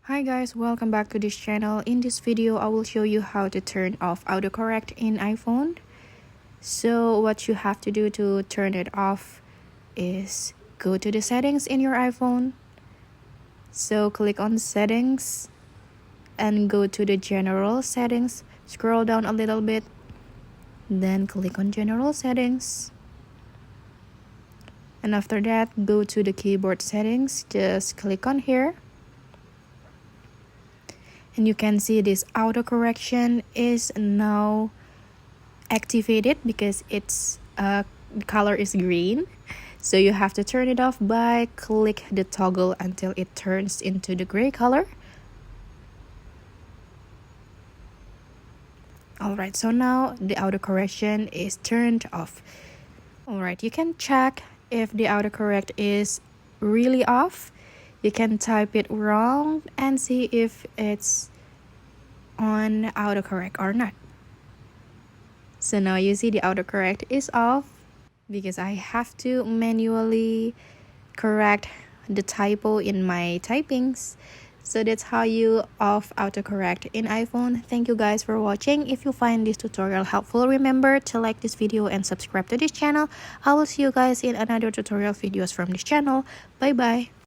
Hi guys, welcome back to this channel. In this video, I will show you how to turn off autocorrect in iPhone. So what you have to do to turn it off is go to the settings in your iPhone. So click on settings and go to the general settings. Scroll down a little bit, then click on general settings. And after that, go to the keyboard settings. Just click on here. And you can see this auto correction is now activated because its color is green. So you have to turn it off by click the toggle until it turns into the gray color. Alright, so now the auto correction is turned off. Alright, you can check if the autocorrect is really off. You can type it wrong and see if it's on autocorrect or not. So now you see the autocorrect is off because I have to manually correct the typo in my typings. So that's how you off autocorrect in iPhone. Thank you guys for watching. If you find this tutorial helpful, remember to like this video and subscribe to this channel. I will see you guys in another tutorial videos from this channel. Bye bye.